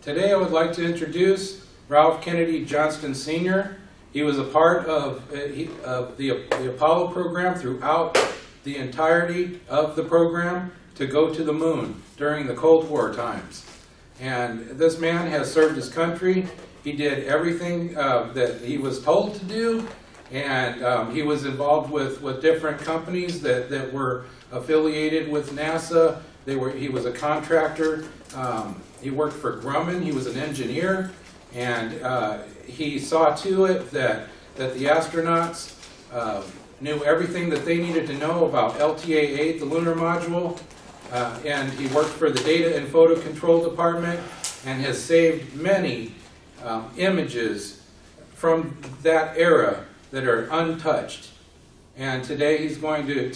Today I would like to introduce Ralph Kennedy Johnston Sr. He was a part of the Apollo program throughout the entirety of the program to go to the moon during the Cold War times. And this man has served his country. He did everything that he was told to do, and he was involved with different companies that were affiliated with NASA. He was a contractor. He worked for Grumman. He was an engineer, and he saw to it that the astronauts knew everything that they needed to know about LTA-8, the lunar module, and he worked for the Data and Photo Control Department and has saved many images from that era that are untouched. And today he's going to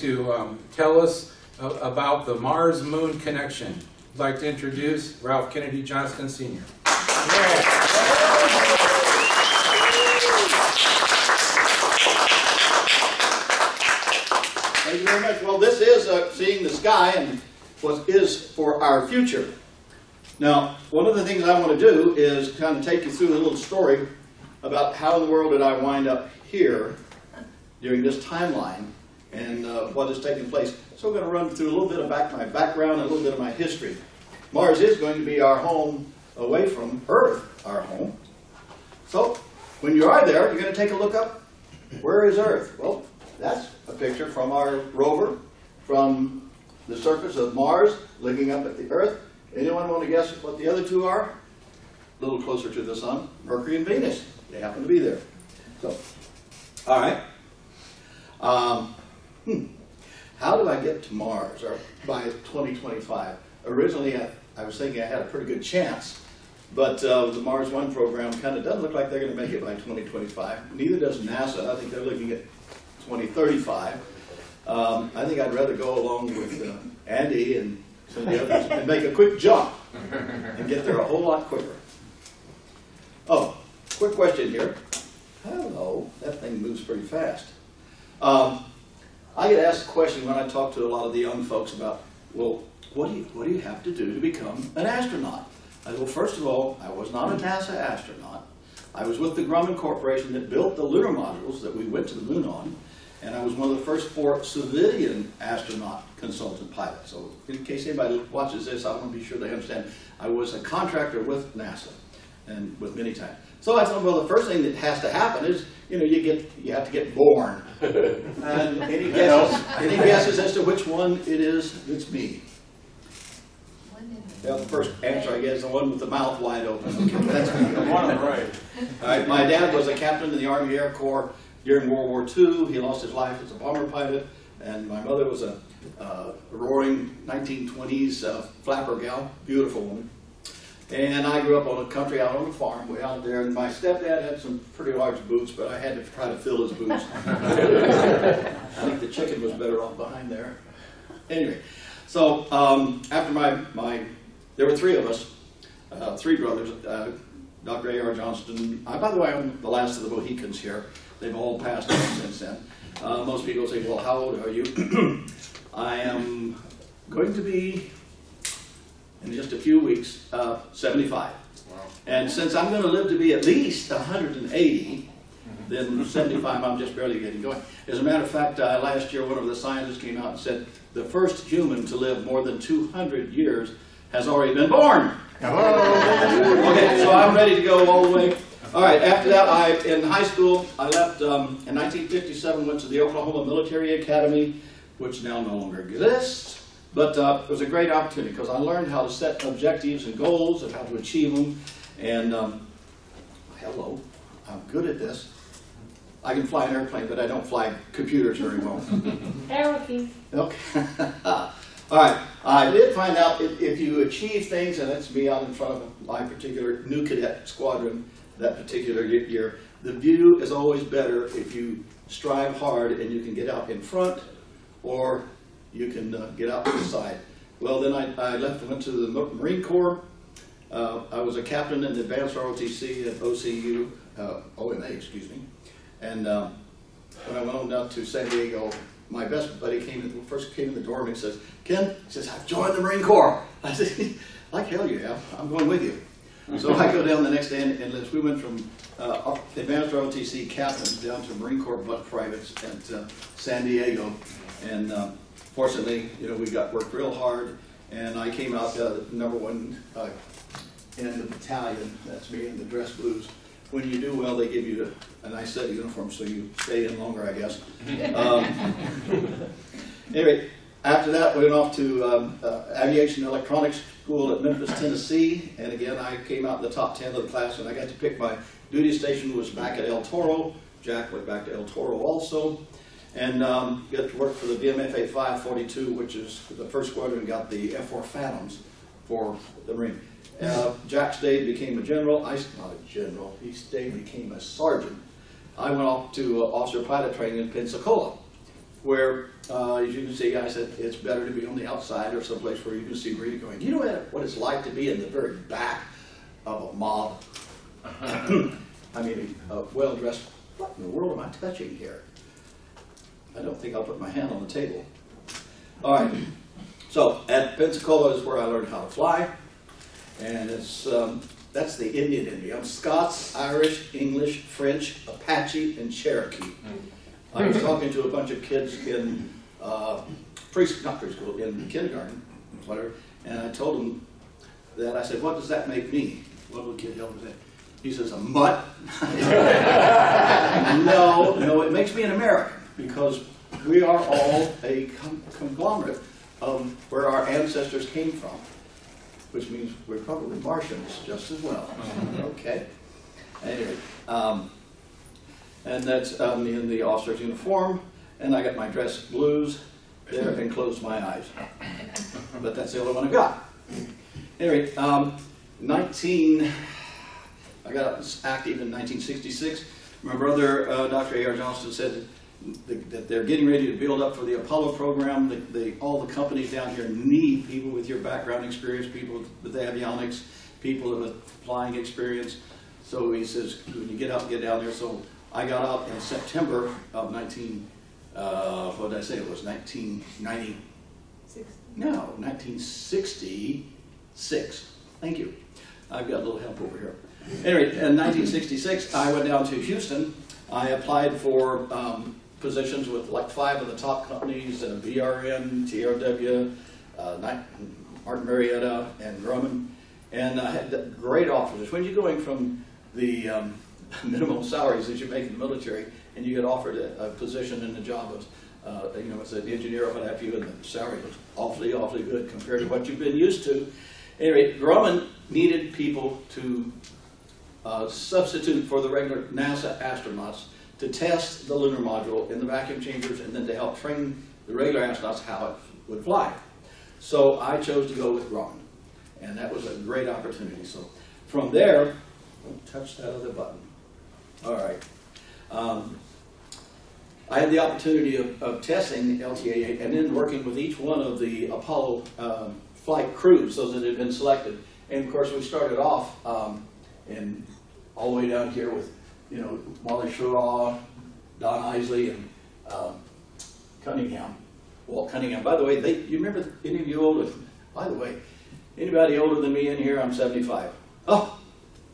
tell us about the Mars-Moon connection. I'd like to introduce Ralph Kennedy Johnston Sr. Thank you very much. Well, this is seeing the sky and what is for our future. Now, one of the things I want to do is kind of take you through a little story about how in the world did I wind up here during this timeline and what has taken place. So I'm going to run through a little bit of my background and a little bit of my history. Mars is going to be our home away from Earth, our home. So when you are there, you're going to take a look up. Where is Earth? Well, that's a picture from our rover from the surface of Mars, looking up at the Earth. Anyone want to guess what the other two are? A little closer to the sun, Mercury and Venus. They happen to be there. So, all right. How do I get to Mars or by 2025? Originally, I was thinking I had a pretty good chance, but the Mars One program kind of doesn't look like they're going to make it by 2025. Neither does NASA. I think they're looking at 2035. I think I'd rather go along with Andy and some of the others and make a quick jump and get there a whole lot quicker. Oh, quick question here. Hello, that thing moves pretty fast. I get asked the question when I talk to a lot of the young folks about, well, what do you have to do to become an astronaut? I said, well, first of all, I was not a NASA astronaut. I was with the Grumman Corporation that built the lunar modules that we went to the moon on, and I was one of the first 4 civilian astronaut consultant pilots. So in case anybody watches this, I want to be sure they understand. I was a contractor with NASA and with many times. So I thought, well, the first thing that has to happen is, you have to get born. And any guesses as to which one it is that's me? Yeah, the first answer, I guess, is the one with the mouth wide open. Okay, that's me. The one on the right. All right. My dad was a captain in the Army Air Corps during World War II. He lost his life as a bomber pilot. And my mother was a roaring 1920s flapper gal, beautiful woman. And I grew up on a country out on a farm way out there. And my stepdad had some pretty large boots, but I had to try to fill his boots. I think the chicken was better off behind there. Anyway, so after there were 3 of us, 3 brothers, Dr. A.R. Johnston. By the way, I'm the last of the Mohicans here. They've all passed on since then. Most people say, well, how old are you? I am going to be, in just a few weeks, 75. Wow. And since I'm going to live to be at least 180, then 75, I'm just barely getting going. As a matter of fact, last year, one of the scientists came out and said, the first human to live more than 200 years has already been born. Hello. Okay, so I'm ready to go all the way. All right, after that, in high school, I left in 1957, went to the Oklahoma Military Academy, which now no longer exists. But it was a great opportunity because I learned how to set objectives and goals and how to achieve them. And hello, I'm good at this. I can fly an airplane, but I don't fly computers very well. Aeroplane. Okay. All right. I did find out if you achieve things, and that's me out in front of my particular new cadet squadron that particular year, the view is always better if you strive hard and you can get out in front or you can get out to the side. Well, then I left and went to the Marine Corps. I was a captain in the advanced ROTC at OCU, OMA, excuse me. And when I went on down to San Diego, my best buddy first came in the door and he says, Ken, he says, I've joined the Marine Corps. I said, like hell you have. I'm going with you. So I go down the next day and enlist. We went from advanced ROTC captains down to Marine Corps butt privates at San Diego. And fortunately, you know, we worked real hard. And I came out #1 in the battalion. That's me in the dress blues. When you do well, they give you a nice set of uniforms, so you stay in longer, I guess. Anyway, after that, we went off to Aviation Electronics School at Memphis, Tennessee. And again, I came out in the top 10 of the class, and I got to pick my duty station was back at El Toro. Jack went back to El Toro also. And got to work for the VMFA 542, which is the first squadron got the F4 Phantoms for the Marine. Jack stayed, became a general. Not a general, he stayed, became a sergeant. I went off to officer pilot training in Pensacola, where, as you can see, I said it's better to be on the outside or someplace where you can see where you're going. Do you know what it's like to be in the very back of a mob? I mean, a well-dressed, what in the world am I touching here? I don't think I'll put my hand on the table. All right, so at Pensacola is where I learned how to fly. And it's, that's the Indian. I'm Scots, Irish, English, French, Apache, and Cherokee. I was talking to a bunch of kids in not preschool, in kindergarten, whatever, and I told them that, I said, what does that make me? What little kid yelled at that? He says, a mutt? No, it makes me an American, because we are all a conglomerate of where our ancestors came from, which means we're probably Martians just as well. Okay. Anyway, and that's me in the officer's uniform, and I got my dress blues there and closed my eyes. But that's the only one I got. Anyway, I got active in 1966. My brother, Dr. A.R. Johnston, said that they're getting ready to build up for the Apollo program. All the companies down here need people with your background experience, people with avionics, people with flying experience. So he says, when you get out, get down there. So I got out in September of 1966. Thank you. I've got a little help over here. Anyway, in 1966, I went down to Houston. I applied for positions with like 5 of the top companies, BRN, TRW, Martin Marietta, and Grumman. And I had great offers. When you're going from the minimum salaries that you make in the military, and you get offered a position in the job of, as an engineer or what have you, and the salary was awfully, awfully good compared to what you've been used to. Anyway, Grumman needed people to substitute for the regular NASA astronauts to test the lunar module in the vacuum chambers, and then to help train the regular astronauts how it would fly. So I chose to go with Grumman, and that was a great opportunity. So from there, don't touch that other button. All right. I had the opportunity of testing the LTA and then working with each one of the Apollo flight crews, those that had been selected. And of course, we started off and all the way down here with, Wally Schirraw, Don Isley, and Cunningham, Walt Cunningham. By the way, you remember any of you older? By the way, anybody older than me in here? I'm 75. Oh,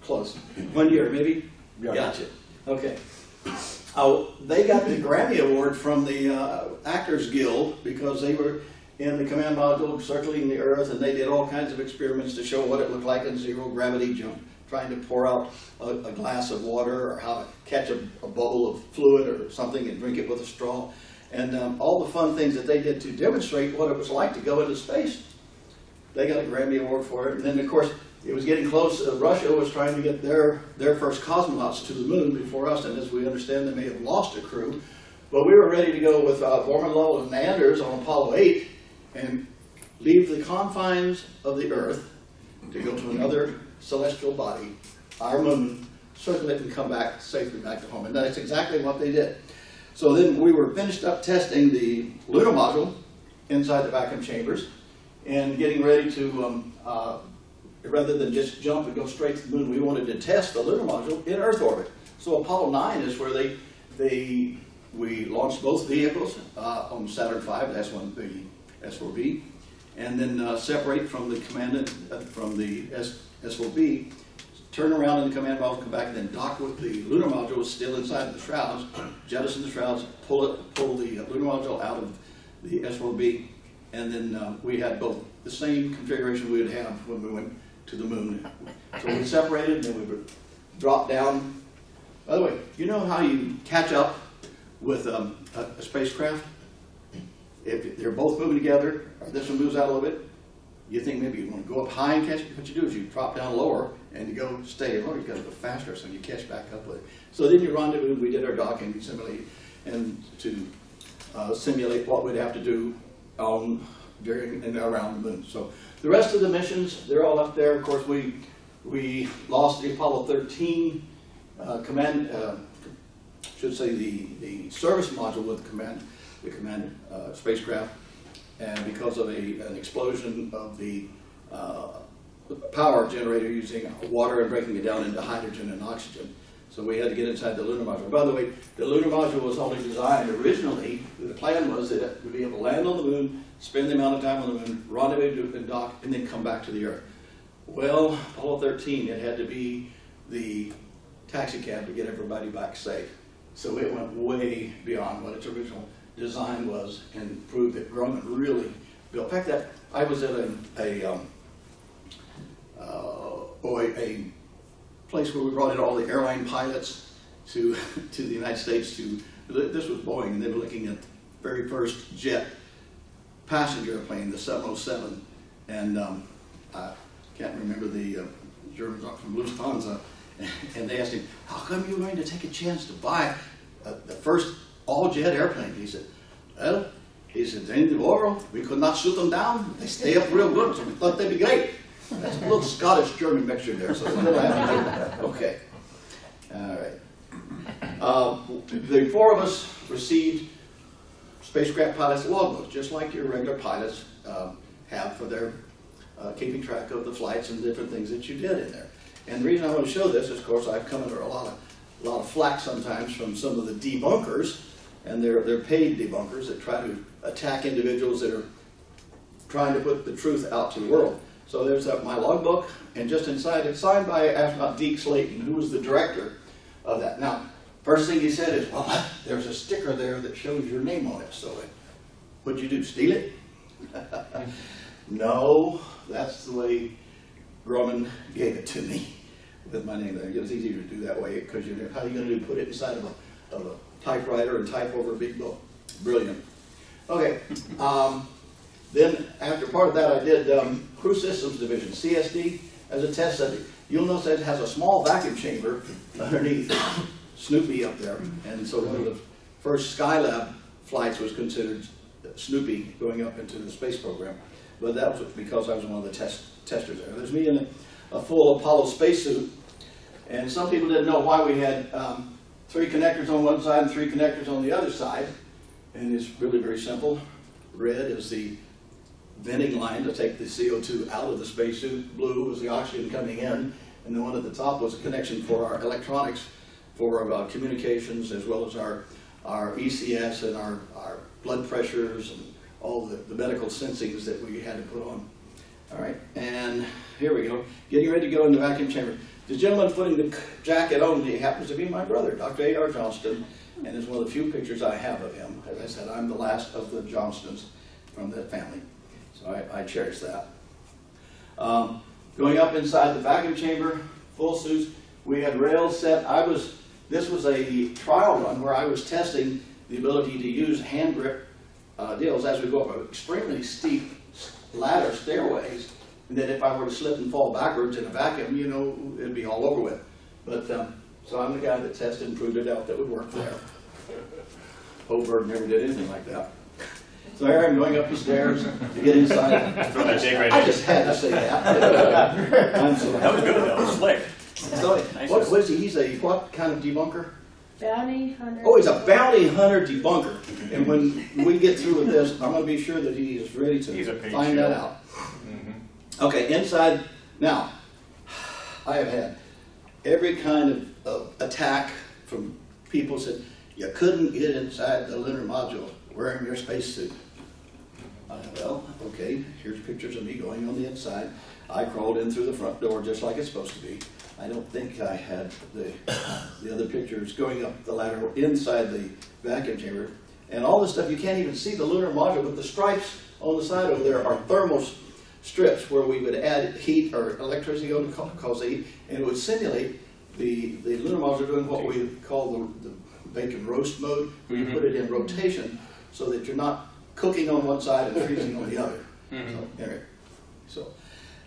close. 1 year, maybe? Yeah. Gotcha. Okay. They got the Grammy Award from the Actors Guild because they were in the command module circling the Earth, and they did all kinds of experiments to show what it looked like in zero gravity jump, trying to pour out a glass of water, or how to catch a bowl of fluid or something and drink it with a straw, and all the fun things that they did to demonstrate what it was like to go into space. They got a Grammy Award for it, and then of course it was getting close. Russia was trying to get their first cosmonauts to the moon before us, and as we understand, they may have lost a crew. But we were ready to go with Borman, Lowell, and Anders on Apollo 8 and leave the confines of the Earth to go to another celestial body, our moon, circle it, and come back safely back to home. And that's exactly what they did. So then we were finished up testing the lunar module inside the vacuum chambers and getting ready to, rather than just jump and go straight to the moon, we wanted to test the lunar module in Earth orbit. So Apollo 9 is where we launched both vehicles on Saturn V, S1B, S4B, and then separate from the commandant from the S4B turn around in the command module, come back, and then dock with the lunar module still inside of the shrouds, jettison the shrouds, pull the lunar module out of the S4B, and then we had both the same configuration we would have when we went to the moon. So we separated, and then we would drop down. By the way, you know how you catch up with a spacecraft? If they're both moving together, or this one moves out a little bit, you think maybe you want to go up high and catch it. What you do is you drop down lower and you go stay lower. You got to go faster so you catch back up with it. So then you rendezvous. We did our docking and to simulate what we'd have to do during and around the moon. So the rest of the missions, they're all up there. Of course, we lost the Apollo 13 command. Should say the service module with the command spacecraft. And because of an explosion of the power generator using water and breaking it down into hydrogen and oxygen. So we had to get inside the lunar module. By the way, the lunar module was only designed originally, the plan was that it would be able to land on the moon, spend the amount of time on the moon, rendezvous and dock, and then come back to the Earth. Well, Apollo 13, it had to be the taxi cab to get everybody back safe. So it went way beyond what its original design was and proved that Grumman really built. In fact, I was at a place where we brought in all the airline pilots to the United States. This was Boeing, and they were looking at the very first jet passenger airplane, the 707, and I can't remember the Germans from Lufthansa, and they asked him, "How come you're going to take a chance to buy the first all-jet airplane?" He said, "Well," he said, "in the world, we could not shoot them down. They stay up real good, so we thought they'd be great." That's a little Scottish-German mixture there, so okay. All right. The four of us received spacecraft pilots' logbooks, just like your regular pilots have for their keeping track of the flights and different things that you did in there. And the reason I want to show this is, of course, I've come under a lot of flack sometimes from some of the debunkers, and they're paid debunkers that try to attack individuals that are trying to put the truth out to the world. So there's my logbook, and just inside it's signed by astronaut Deke Slayton, who was the director of that. Now, first thing he said is, "Well, there's a sticker there that shows your name on it, so what'd you do, steal it?" No, that's the way Grumman gave it to me, with my name there. It was easier to do that way, because how are you going to put it inside of a typewriter and type over a big book? Brilliant. Okay. Then, after part of that, I did Crew Systems Division, CSD, as a test subject. You'll notice that it has a small vacuum chamber underneath Snoopy up there. And so one of the first Skylab flights was considered Snoopy going up into the space program. But that was because I was one of the testers there. There's me in a full Apollo spacesuit. And some people didn't know why we had 3 connectors on one side and 3 connectors on the other side. And it's really very simple. Red is the venting line to take the CO2 out of the spacesuit. Blue was the oxygen coming in, and the one at the top was a connection for our electronics, for communications, as well as our ECS and our blood pressures and all the medical sensings that we had to put on. All right, and here we go. Getting ready to go in the vacuum chamber. The gentleman putting the jacket on me happens to be my brother, Dr. A.R. Johnston, and it's one of the few pictures I have of him. As I said, I'm the last of the Johnstons from that family. So I cherish that. Going up inside the vacuum chamber, full suits, we had rails set. This was a trial run where I was testing the ability to use hand grip deals as we go up extremely steep ladder stairways, and that if I were to slip and fall backwards in a vacuum, you know, it'd be all over with. But so I'm the guy that tested and proved it out that would work there. Hobart never did anything like that. So here I'm going up the stairs to get inside. I just had to say that. I'm sorry. That was good though. That was slick. So, what is he? He's a what kind of debunker? Bounty hunter. Oh, he's a bounty hunter debunker. And when we get through with this, I'm going to be sure that he is ready to find that out. Mm-hmm. Okay, inside. Now, I have had every kind of attack from people who said, you couldn't get inside the lunar module wearing your spacesuit. Well, okay, here's pictures of me going on the inside. I crawled in through the front door just like it's supposed to be. I don't think I had the other pictures going up the ladder inside the vacuum chamber. And all this stuff, you can't even see the lunar module, but the stripes on the side over there are thermal strips where we would add heat or electricity on to cause the heat, and it would simulate the lunar module doing what we call the bacon roast mode, where you put it in rotation so that you're not cooking on one side and freezing on the other. So, anyway,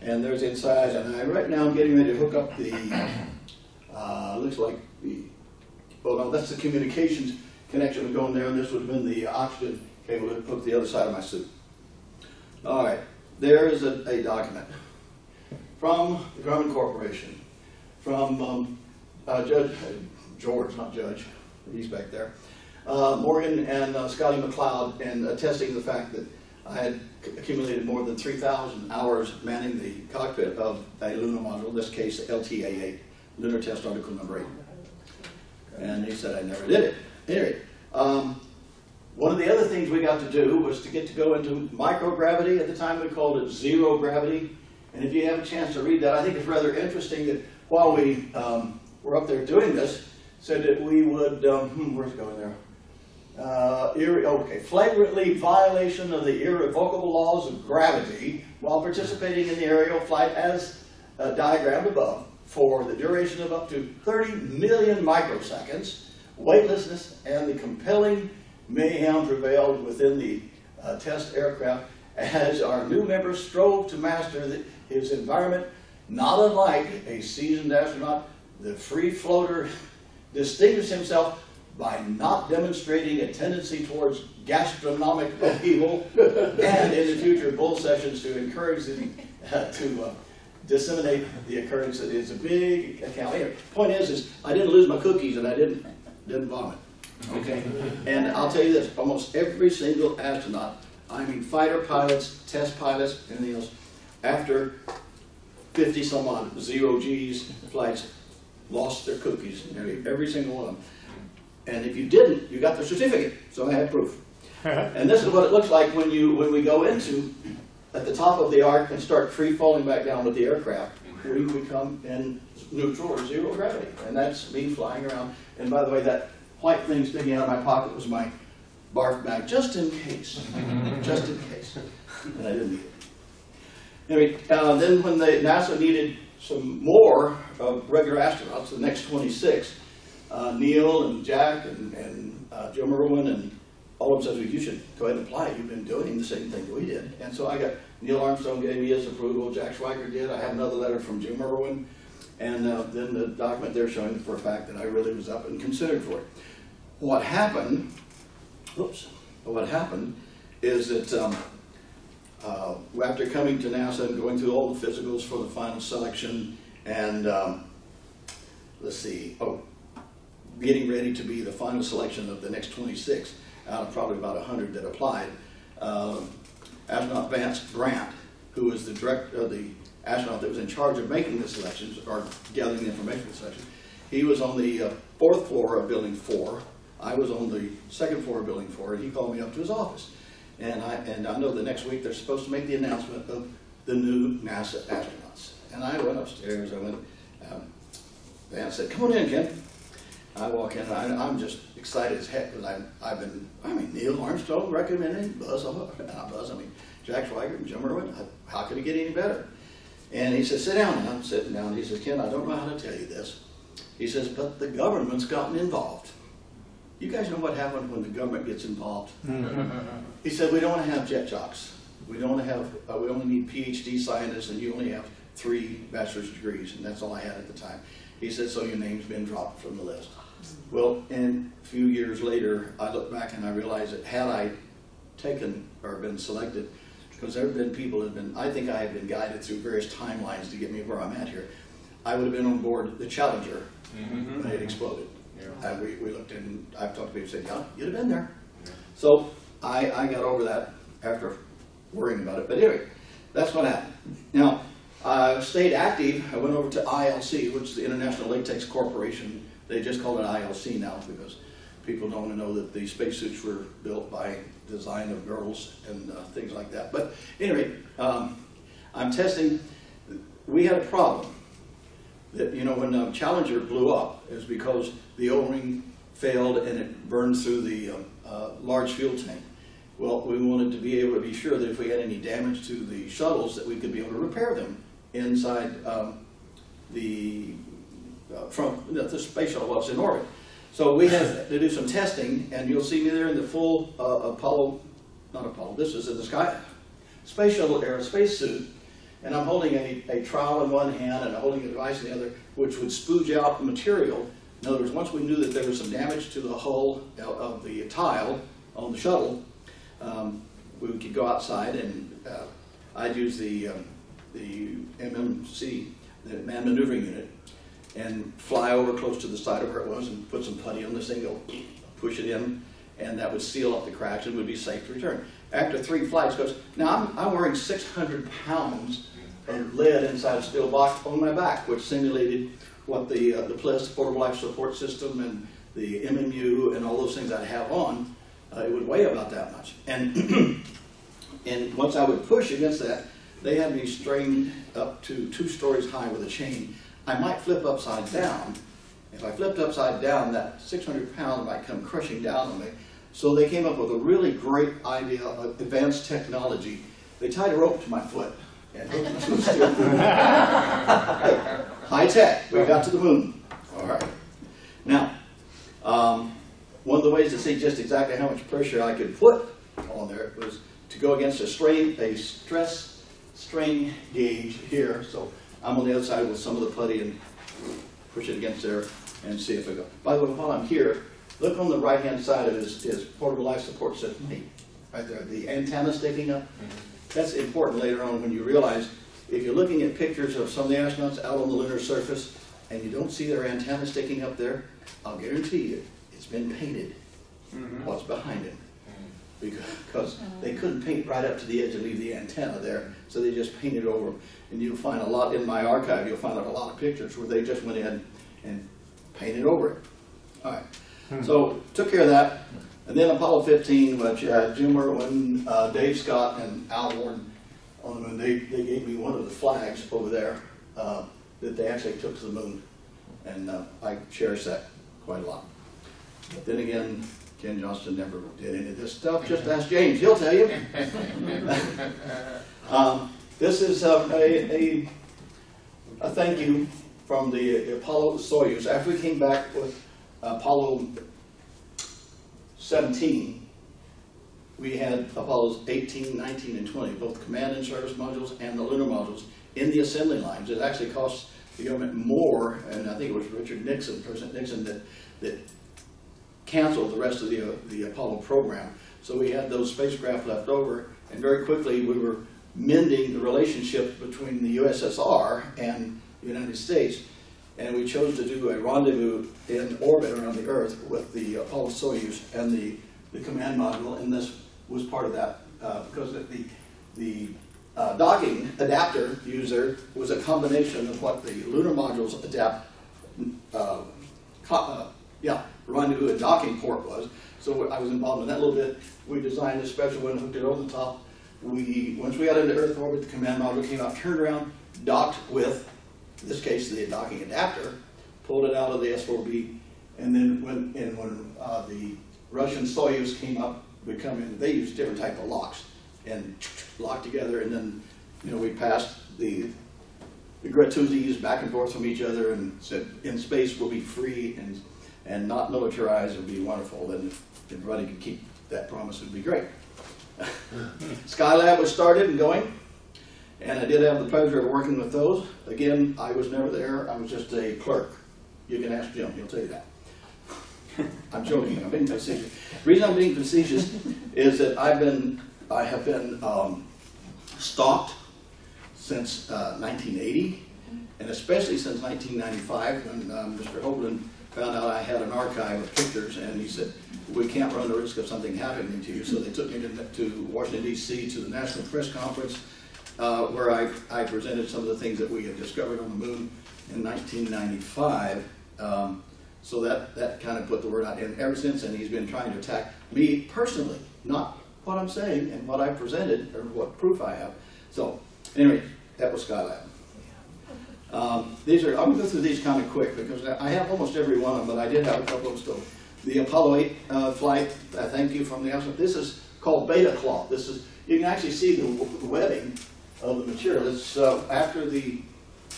and there's inside, and right now I'm getting ready to hook up the, looks like the, well no, that's the communications connection going there, and this would have been the oxygen cable that hooked the other side of my suit. All right, there is a document from the Grumman Corporation, from George, not Judge, he's back there, Morgan and Scotty McLeod, and attesting the fact that I had accumulated more than 3,000 hours manning the cockpit of a lunar module, in this case LTA-8, Lunar Test Article number 8. And he said I never did it. Anyway, one of the other things we got to do was to get to go into microgravity. At the time we called it zero gravity. And if you have a chance to read that, I think it's rather interesting that while we were up there doing this, said that we would, where's it going there? Flagrantly violation of the irrevocable laws of gravity while participating in the aerial flight as diagrammed above for the duration of up to 30 million microseconds. Weightlessness and the compelling mayhem prevailed within the test aircraft as our new members strove to master his environment, not unlike a seasoned astronaut. The free floater distinguished himself by not demonstrating a tendency towards gastronomic upheaval, and in the future bull sessions to encourage them to disseminate the occurrence. It is a big account. Anyway, point is I didn't lose my cookies and I didn't vomit. Okay, and I'll tell you this: almost every single astronaut, I mean fighter pilots, test pilots, anything else, after 50 some odd zero G's flights, lost their cookies. Every single one of them. And if you didn't, you got the certificate. So I had proof. And this is what it looks like when we go into at the top of the arc and start free falling back down with the aircraft. We become in neutral or zero gravity, and that's me flying around. And by the way, that white thing sticking out of my pocket was my barf bag, just in case, just in case. And I didn't need it. Anyway, then when NASA needed some more regular astronauts, the next 26. Neil and Jack and Joe Merwin and all of them said, well, you should go ahead and apply. You've been doing the same thing that we did. And so I got, Neil Armstrong gave me his approval, Jack Schweiger did. I have another letter from Joe Merwin, and then the document there showing for a fact that I really was up and considered for it. What happened is that after coming to NASA and going through all the physicals for the final selection and getting ready to be the final selection of the next 26 out of probably about 100 that applied. Astronaut Vance Grant, who was the director, the astronaut that was in charge of making the selections or gathering the information for the selection, he was on the 4th floor of Building 4. I was on the 2nd floor of Building 4, and he called me up to his office. And I know the next week they're supposed to make the announcement of the new NASA astronauts. And I went upstairs. Vance said, "Come on in, Ken." I walk in, I'm just excited as heck because Neil Armstrong recommended Jack Schweiger and Joe Merwin. How could it get any better? And he said, "Sit down." And I'm sitting down. He says, "Ken, I don't know how to tell you this." He says, "But the government's gotten involved." You guys know what happens when the government gets involved? He said, "We don't want to have jet jocks. We don't want to have. We only need PhD scientists, and you only have 3 bachelor's degrees, and that's all I had at the time." He said, "So your name's been dropped from the list." Well, and a few years later, I look back and I realize that had I taken or been selected, because there have been people that have been, I think I have been guided through various timelines to get me where I'm at here, I would have been on board the Challenger when it exploded. Yeah. And we looked in, I've talked to people who said, "Yeah, you'd have been there." Yeah. So I got over that after worrying about it. But anyway, that's what happened. Now, I stayed active. I went over to ILC, which is the International Latex Corporation. They just call it ILC now because people don't want to know that the spacesuits were built by design of girls and things like that. But anyway, I'm testing. We had a problem. that, you know, when Challenger blew up, it was because the O-ring failed and it burned through the large fuel tank. Well, we wanted to be able to be sure that if we had any damage to the shuttles, that we could be able to repair them inside the space shuttle while it's in orbit. So we had to do some testing, and you'll see me there in the full this is in the sky, space shuttle aerospace suit, and I'm holding a trowel in one hand and I'm holding a device in the other, which would spooge out the material. In other words, once we knew that there was some damage to the hull of the tile on the shuttle, we could go outside, and I'd use the MMC, the Manned Maneuvering Unit, and fly over close to the side of where it was and put some putty on this thing, go push it in, and that would seal up the cracks and would be safe to return. After 3 flights, because now I'm wearing 600 pounds of lead inside a steel box on my back, which simulated what the PLIS, Portable Life Support System, and the MMU, and all those things I'd have on. It would weigh about that much. And and once I would push against that, they had me strained up to 2 stories high with a chain. I might flip upside down. If I flipped upside down, that 600 pounds might come crushing down on me. So they came up with a really great idea of advanced technology. They tied a rope to my foot and hooked it to a steel boot. High tech. We got to the moon. All right. Now, one of the ways to see just exactly how much pressure I could put on there was to go against a stress strain gauge here. So I'm on the other side with some of the putty and push it against there and see if it goes. By the way, while I'm here, look on the right-hand side of his portable life support system, right there, the antenna sticking up. That's important later on when you realize if you're looking at pictures of some of the astronauts out on the lunar surface and you don't see their antenna sticking up there, I'll guarantee you it's been painted. What's behind it? Because they couldn't paint right up to the edge and leave the antenna there, so they just painted over them. And you'll find a lot in my archive, you'll find a lot of pictures where they just went in and painted over it. All right, so took care of that. And then Apollo 15, which Jim Irwin, Dave Scott, and Al Warren on the moon, they gave me one of the flags over there that they actually took to the moon. And I cherish that quite a lot. But then again, Ken Johnston never did any of this stuff. Just ask James, he'll tell you. This is a thank you from the Apollo Soyuz. After we came back with Apollo 17, we had Apollos 18, 19, and 20, both command and service modules and the lunar modules in the assembly lines. It actually cost the government more, and I think it was Richard Nixon, President Nixon, that canceled the rest of the Apollo program. So we had those spacecraft left over, and very quickly we were mending the relationship between the USSR and the United States, and we chose to do a rendezvous in orbit around the Earth with the Apollo Soyuz and the command module, and this was part of that because the docking adapter user was a combination of what the lunar module's rendezvous and docking port was. So I was involved in that a little bit. We designed a special one, hooked it over the top. Once we got into Earth orbit, the command module came out, turned around, docked with, in this case, the docking adapter, pulled it out of the S4B, and then when the Russian Soyuz came up, we come in, they used different type of locks and locked together, and then we passed the gratuities back and forth from each other and said, in space we'll be free and not militarized. It'll be wonderful. And if everybody could keep that promise, it would be great. Skylab was started and going, and I did have the pleasure of working with those. Again, I was never there. I was just a clerk. You can ask Jim, he'll tell you that. I'm joking, I'm being facetious. The reason I'm being facetious is that I have been stalked since 1980, and especially since 1995 when Mr. Hoagland found out I had an archive of pictures, and he said, we can't run the risk of something happening to you. So they took me to Washington, D.C. to the National Press Conference where I presented some of the things that we had discovered on the moon in 1995. So that kind of put the word out. And ever since then, he's been trying to attack me personally, not what I'm saying and what I presented or what proof I have. So anyway, that was Skylab. These are, I'm going to go through these kind of quick because I have almost every one of them, but I did have a couple of them still. The Apollo 8 flight, thank you from the astronaut. This is called beta cloth. This is, you can actually see the webbing of the material. It's after the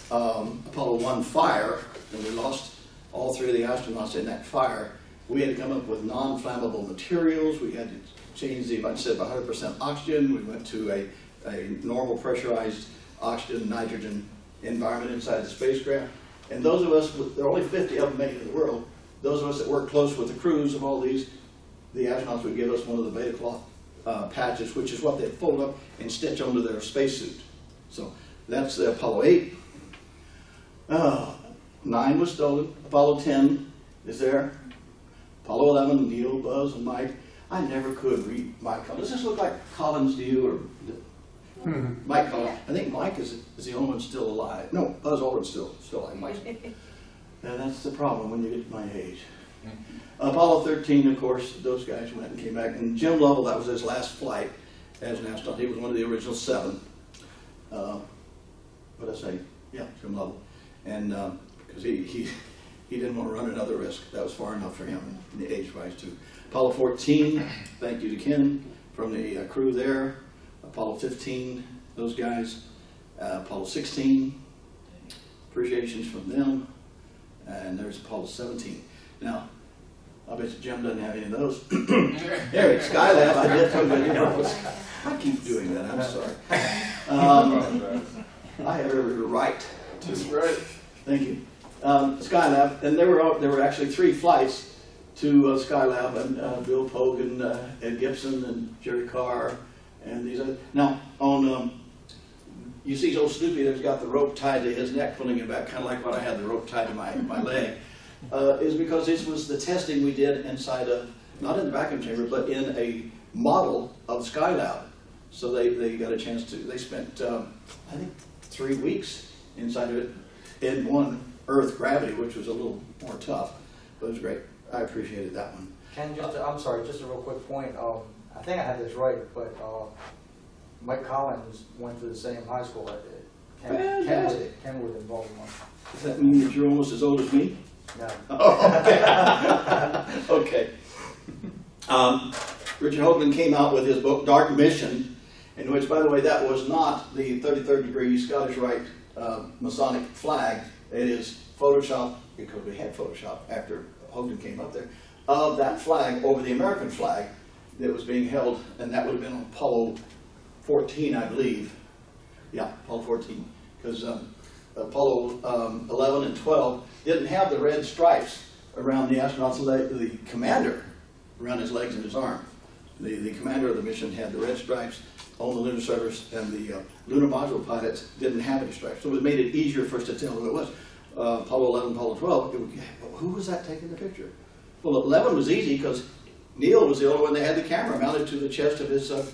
Apollo 1 fire, and we lost all 3 of the astronauts in that fire. We had to come up with non-flammable materials. We had to change the, instead of 100% oxygen, we went to a normal pressurized oxygen, nitrogen environment inside the spacecraft. And those of us, there are only 50 of them made in the world, those of us that work close with the crews of all these, the astronauts would give us one of the beta cloth patches, which is what they'd fold up and stitch onto their spacesuit. So that's the Apollo 8. 9 was stolen. Apollo 10 is there. Apollo 11, Neil, Buzz, and Mike. I never could read Mike Collins. Does this look like Collins to you? Or Mike Collins? I think Mike is the only one still alive. No, Buzz Aldrin's still alive. Mike's. And that's the problem when you get to my age. Apollo 13, of course, those guys went and came back. And Jim Lovell, that was his last flight as an astronaut. He was one of the original 7. What did I say? Yeah, Jim Lovell. And because he didn't want to run another risk. That was far enough for him, age-wise, too. Apollo 14, thank you to Ken from the crew there. Apollo 15, those guys. Apollo 16, appreciations from them. And there's Apollo 17. Now, I bet you Jim doesn't have any of those. There, Skylab, I did tell you. I keep doing that, I'm sorry. I have every right to. Right. Thank you. Skylab, and there were actually 3 flights to Skylab, and Bill Pogue and Ed Gibson and Jerry Carr and these others. Now, on you see old Snoopy that's got the rope tied to his neck, pulling him back, kind of like what I had the rope tied to my leg, is because this was the testing we did inside of, not in the vacuum chamber, but in a model of Skylab. So they got a chance to, they spent, I think, 3 weeks inside of it in one Earth gravity, which was a little more tough, but it was great. I appreciated that one. Ken, I'm sorry, just a real quick point. I think I had this right, but Mike Collins went to the same high school I did. Ken was involved in one. Does that mean that you're almost as old as me? No. Oh, okay. Okay. Richard Hoagland came out with his book, Dark Mission, in which, by the way, that was not the 33rd degree Scottish Rite Masonic flag. It is Photoshop, because we had Photoshop after Hoagland came up there, of that flag over the American flag that was being held, and that would have been on Apollo 14, I believe. Yeah, Apollo 14, because Apollo 11 and 12 didn't have the red stripes around the astronaut's leg, the commander, around his legs and his arm. The commander of the mission had the red stripes on the lunar surface, and the lunar module pilots didn't have any stripes. So it made it easier for us to tell who it was. Apollo 11, Apollo 12, who was that taking the picture? Well, 11 was easy because Neil was the only one that had the camera mounted to the chest of his, his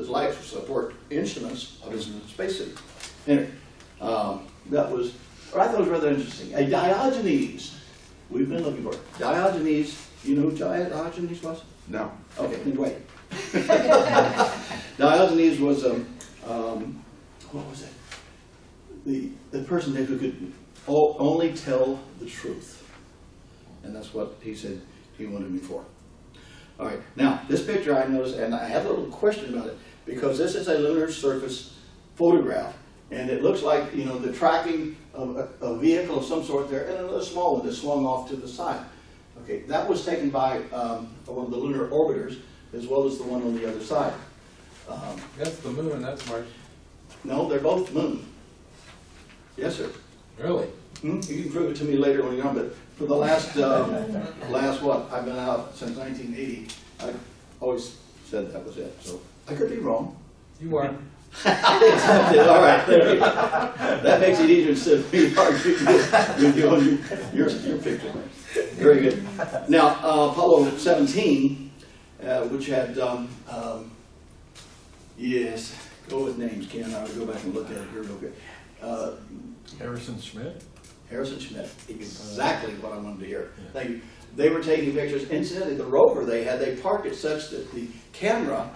life support instruments of his spacesuit. Anyway, that was, I thought it was rather interesting. A Diogenes, we've been looking for it. Diogenes, you know who Diogenes was? No. Okay, then wait. Diogenes was, what was it? The person who could only tell the truth. And that's what he said he wanted me for. All right, now, this picture I noticed, and I have a little question about it, because this is a lunar surface photograph, and it looks like, you know, the tracking of a vehicle of some sort there, and another small one that swung off to the side. Okay, that was taken by one of the lunar orbiters, as well as the one on the other side. That's the moon, that's Mars. No, they're both moon. Yes, sir. Really? You can prove it to me later when you're on, but for the last, what, I've been out since 1980, I've always said that was it. So I could be wrong. You are. Accepted. All right, thank you. That makes it easier instead of me arguing with you on your picture. Very good. Now, Apollo 17, which had, yes, go with names, Ken. I'll go back and look at it here real quick. Harrison Schmidt? Harrison Schmidt, exactly what I wanted to hear. Yeah. Thank you. They were taking pictures. Incidentally, the rover they parked it such that the camera,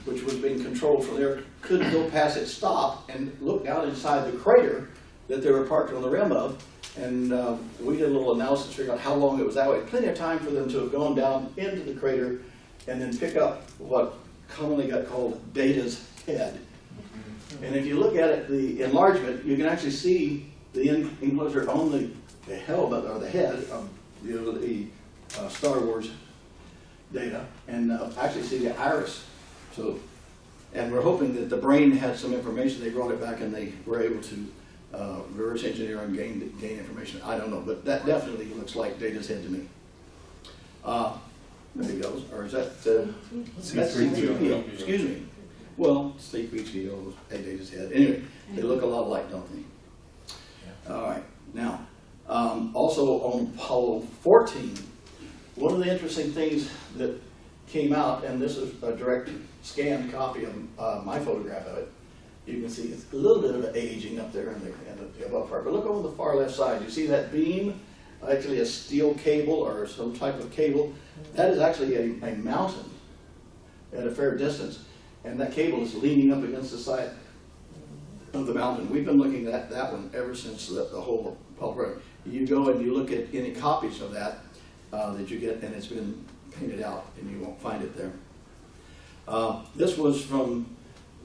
which was being controlled from there, couldn't go past its stop and look down inside the crater that they were parked on the rim of. And we did a little analysis to figure out how long it was that way. Plenty of time for them to have gone down into the crater and then pick up what commonly got called Data's head. And if you look at it, the enlargement, you can actually see the enclosure on the helmet or the head of the Star Wars Data, and actually see the iris. So, and we're hoping that the brain had some information. They brought it back and they were able to reverse engineer and gain information. I don't know, but that definitely looks like Data's head to me. There he goes, or is that that's C-3PO? Excuse me. Well, C-3PO was Data's head. Anyway, they look a lot alike, don't they? All right. Now, also on Apollo 14, one of the interesting things that came out, and this is a direct scanned copy of my photograph of it. You can see it's a little bit of an aging up there in the above part. But look over the far left side. You see that beam? Actually a steel cable or some type of cable. That is actually a mountain at a fair distance. And that cable is leaning up against the side of the mountain. We've been looking at that one ever since the whole program. You go and you look at any copies of that that you get, and it's been painted out, and you won't find it there. This was from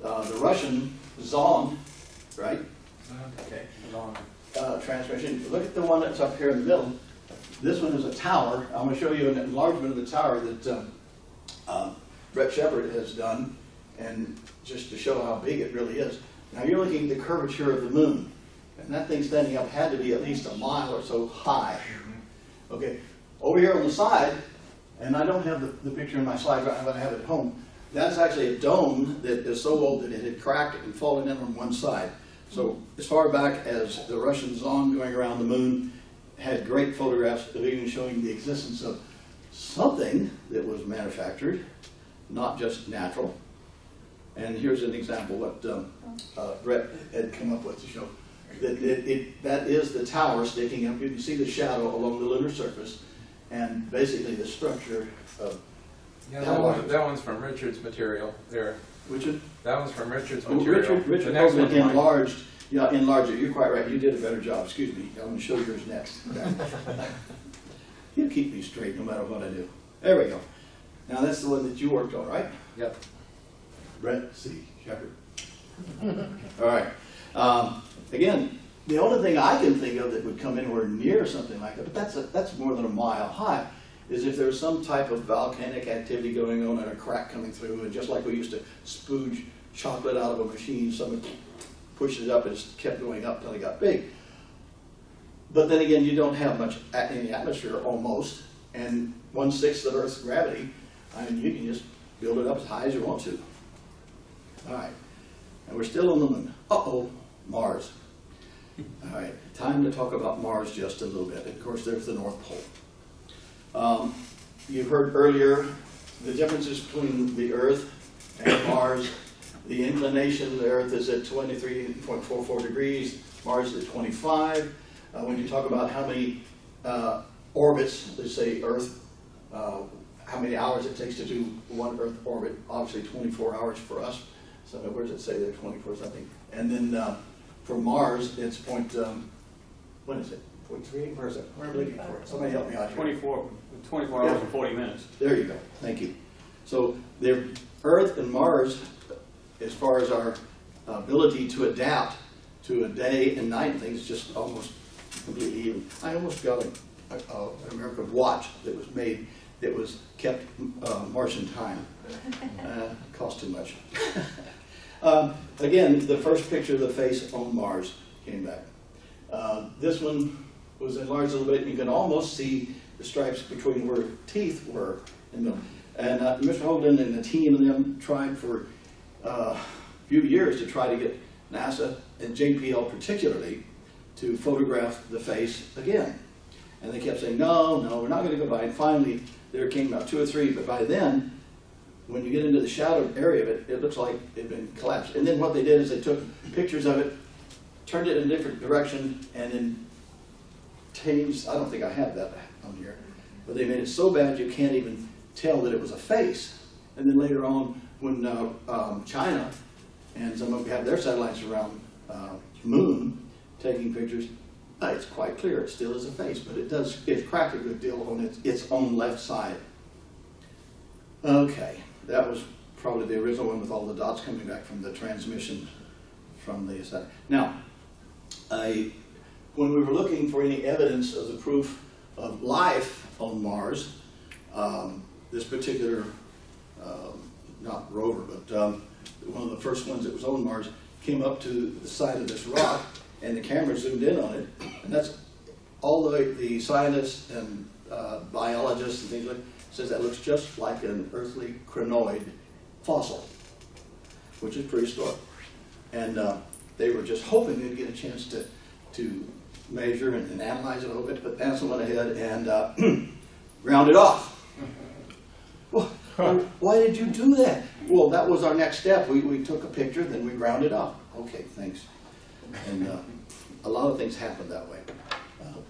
the Russian Zond, right? Okay. Transmission. Look at the one that's up here in the middle. This one is a tower. I'm going to show you an enlargement of the tower that Brett Shepard has done, and just to show how big it really is. Now you're looking at the curvature of the moon, and that thing standing up had to be at least a mile or so high. Okay, over here on the side, and I don't have the picture in my slide, but I have it at home. That's actually a dome that is so old that it had cracked and fallen in on one side. So as far back as the Russian Zond going around the moon had great photographs of even showing the existence of something that was manufactured, not just natural. And here's an example what Brett had come up with to show. That is the tower sticking up. You can see the shadow along the lunar surface, and basically the structure of Yeah, that one's from Richard's material there. which is That one's from Richard's material. Richard The next Hogan one's mine. enlarged. Yeah, enlarged it. You're quite right. You did a better job. Excuse me. I'm going to show yours next. You keep me straight no matter what I do. There we go. Now that's the one that you worked on, right? Yep. Brett C. Shepard. All right. Again, the only thing I can think of that would come anywhere near something like that, but that's more than a mile high, is if there's some type of volcanic activity going on and a crack coming through, and just like we used to spooge chocolate out of a machine, someone pushed it up and it kept going up until it got big. But then again, you don't have much any atmosphere almost, and 1/6 of Earth's gravity. I mean, you can just build it up as high as you want to. All right, and we're still on the moon. Uh-oh, Mars. All right, time to talk about Mars just a little bit. Of course, there's the North Pole. You heard earlier the differences between the Earth and Mars. The inclination of the Earth is at 23.44 degrees. Mars is at 25. When you talk about how many orbits, let's say Earth, how many hours it takes to do one Earth orbit, obviously 24 hours for us. So where does it say they're 24 something? And then for Mars, it's what is it? 0.3? Where is it? Where am I looking for it? Somebody help me out here. 24 hours and 40 minutes. There you go. Thank you. So the Earth and Mars, as far as our ability to adapt to a day and night and things, is just almost completely even. I almost got an American watch that was made that was kept Martian time. Cost too much. Again, the first picture of the face on Mars came back. This one was enlarged a little bit, and you can almost see the stripes between where teeth were. And Mr. Holden and the team of them tried for a few years to try to get NASA and JPL particularly to photograph the face again. And they kept saying, no, we're not going to go by. And finally, there came about 2 or 3, but by then, when you get into the shadowed area of it, it looks like it had been collapsed. And then what they did is they took pictures of it, turned it in a different direction, and then changed, I don't think I have that on here, but they made it so bad you can't even tell that it was a face. And then later on, when China and some of them have their satellites around the moon, taking pictures. It's quite clear, it still is a face, but it's cracked a good deal on its own left side. Okay, that was probably the original one with all the dots coming back from the transmission from the side. Now, when we were looking for any evidence of the proof of life on Mars, this particular, not rover, but one of the first ones that was on Mars came up to the side of this rock, and the camera zoomed in on it, and that's all the scientists and biologists and things like that says that looks just like an earthly crinoid fossil, which is prehistoric. And they were just hoping they'd get a chance to measure and analyze it a little bit, but NASA went ahead and ground it off. Well, why did you do that? Well, that was our next step. We took a picture, then we ground it off. Okay, thanks. And a lot of things happened that way.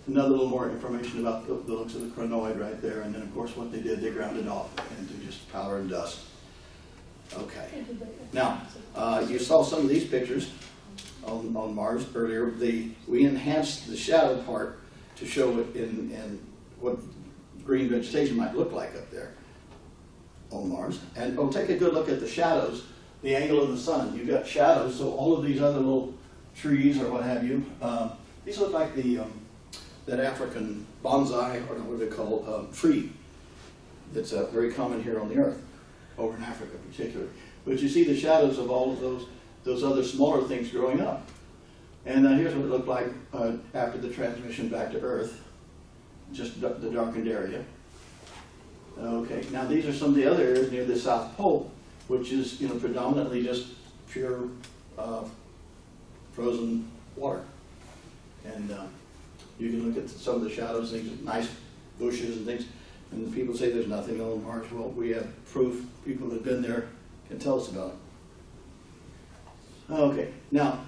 Another little more information about the looks of the crinoid right there, and then of course what they did, they ground it off into just powder and dust. Okay. Now, you saw some of these pictures on Mars earlier. We enhanced the shadow part to show it in what green vegetation might look like up there on Mars. And take a good look at the shadows, the angle of the sun. You've got shadows, so all of these other little trees or what have you, these look like that African bonsai, or what do they call tree, that's very common here on the Earth, over in Africa particularly. But you see the shadows of all of those other smaller things growing up. And here's what it looked like after the transmission back to Earth, just the darkened area. Okay, now these are some of the other areas near the South Pole, which is predominantly just pure frozen water. And you can look at some of the shadows, things, nice bushes and things, and people say there's nothing on Mars. Well, we have proof. People that have been there can tell us about it. Okay, now,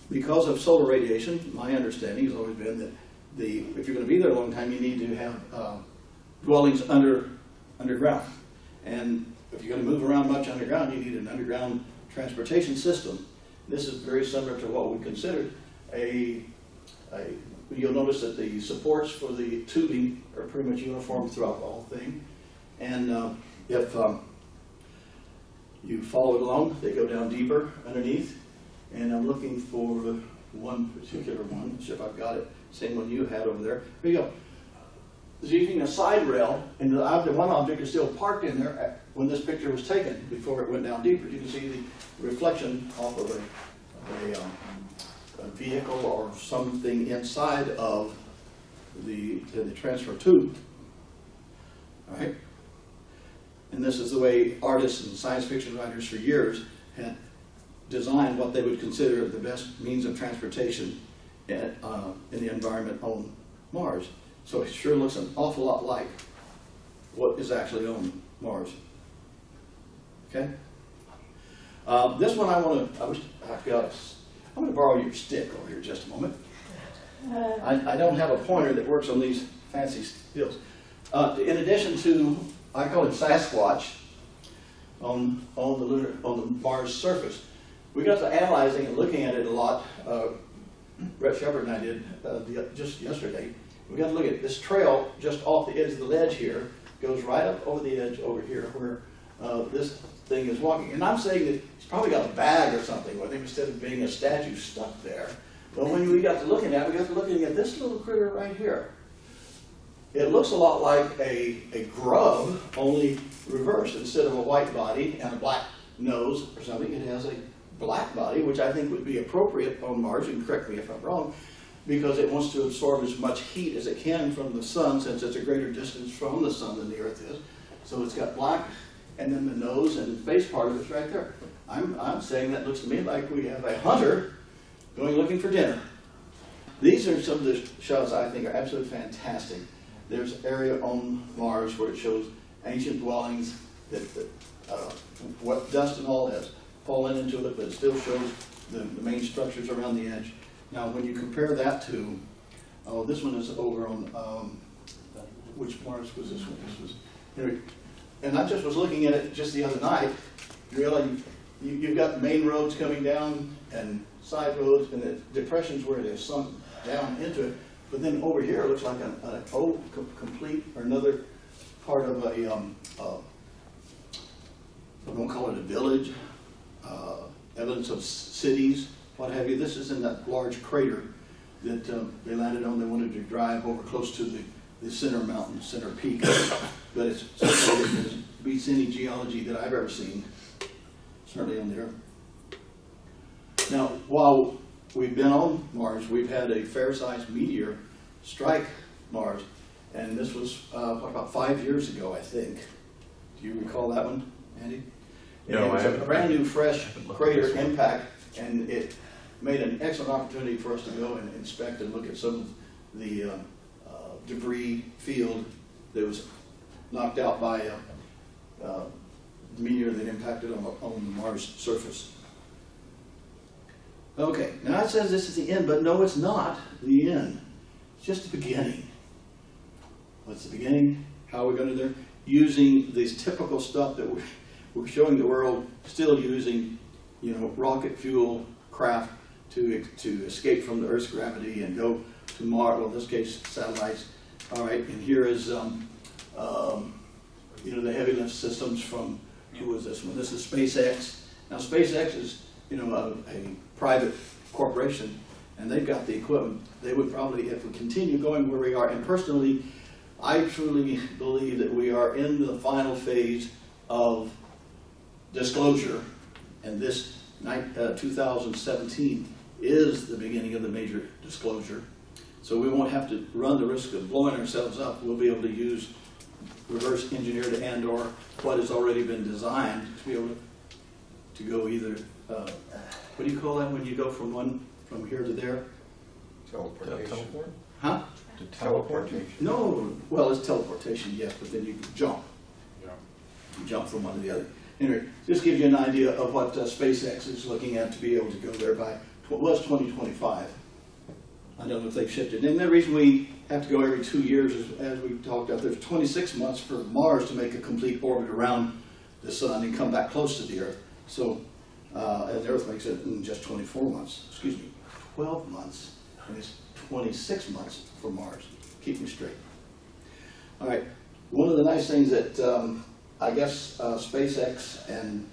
because of solar radiation, my understanding has always been that if you're going to be there a long time, you need to have dwellings underground. And if you're going to move around much underground, you need an underground transportation system. This is very similar to what we considered you'll notice that the supports for the tubing are pretty much uniform throughout the whole thing. And if you follow it along, they go down deeper underneath. And I'm looking for one particular one, see if I've got it, same one you had over there. Here you go. There's using a side rail, and the one object is still parked in there when this picture was taken, before it went down deeper. You can see the reflection off of a vehicle or something inside of the transfer tube. All right? And this is the way artists and science fiction writers for years had designed what they would consider the best means of transportation in the environment on Mars. So it sure looks an awful lot like what is actually on Mars. Okay? This one I'm going to borrow your stick over here just a moment. I don't have a pointer that works on these fancy stills. In addition to, I call it Sasquatch, on the Mars surface, we got to analyzing and looking at it a lot. Brett Shepard and I did just yesterday. We got to look at this trail just off the edge of the ledge here, goes right up over the edge over here where this thing is walking. And I'm saying that he's probably got a bag or something with him instead of being a statue stuck there. But when we got to looking at it, we got to looking at this little critter right here. It looks a lot like a grub, only reversed. Instead of a white body and a black nose or something, it has a black body, which I think would be appropriate on Mars. You can correct me if I'm wrong, because it wants to absorb as much heat as it can from the sun, since it's a greater distance from the sun than the Earth is. So it's got black, and then the nose and the face part of it's right there. I'm saying that looks to me like we have a hunter going looking for dinner. These are some of the shots I think are absolutely fantastic. There's an area on Mars where it shows ancient dwellings that what dust and all has fallen into it, but it still shows the main structures around the edge. Now, when you compare that to, this one is over on, which Mars was this one? This was, and I just was looking at it just the other night, really you've got main roads coming down and side roads, and the depressions where they're sunk down into it. But then over here, it looks like an old, complete, or another part of a, I won't call it a village, evidence of cities, what have you. This is in that large crater that they landed on. They wanted to drive over close to the center mountain, center peak. But it's something that beats any geology that I've ever seen, certainly on there. Now, while we've been on Mars, we've had a fair-sized meteor strike Mars, and this was about 5 years ago, I think. Do you recall that one, Andy? No, it was I a haven't. brand new, fresh haven't looked at crater this one. impact, and it made an excellent opportunity for us to go and inspect and look at some of the debris field that was knocked out by the meteor that impacted on the Mars surface. Okay, now it says this is the end, but no, it's not the end. It's just the beginning. What's the beginning? How are we going to do it? Using this typical stuff that we're showing the world, still using, you know, rocket fuel craft to escape from the Earth's gravity and go to Mars, well, in this case, satellites. All right, and here is, you know, the heavy lift systems from, who was this one? This is SpaceX. Now, SpaceX is, you know, a private corporation, and they've got the equipment. They would probably, if we continue going where we are, and personally, I truly believe that we are in the final phase of disclosure, and this 2017 is the beginning of the major disclosure. So we won't have to run the risk of blowing ourselves up. We'll be able to use reverse engineered and/or what has already been designed to be able to go either, what do you call that when you go from here to there? Teleport? Huh? To teleportation? No, well, it's teleportation, yes, but then you can jump. You jump from one to the other. Anyway, just gives you an idea of what SpaceX is looking at to be able to go there by, well, it's 2025. I don't know if they've shifted. And the reason we have to go every 2 years is, as we talked about, there's 26 months for Mars to make a complete orbit around the sun and come back close to the Earth. So, and the Earth makes it in just 24 months, excuse me, 12 months, and it's 26 months for Mars. Keep me straight. All right, one of the nice things that I guess SpaceX and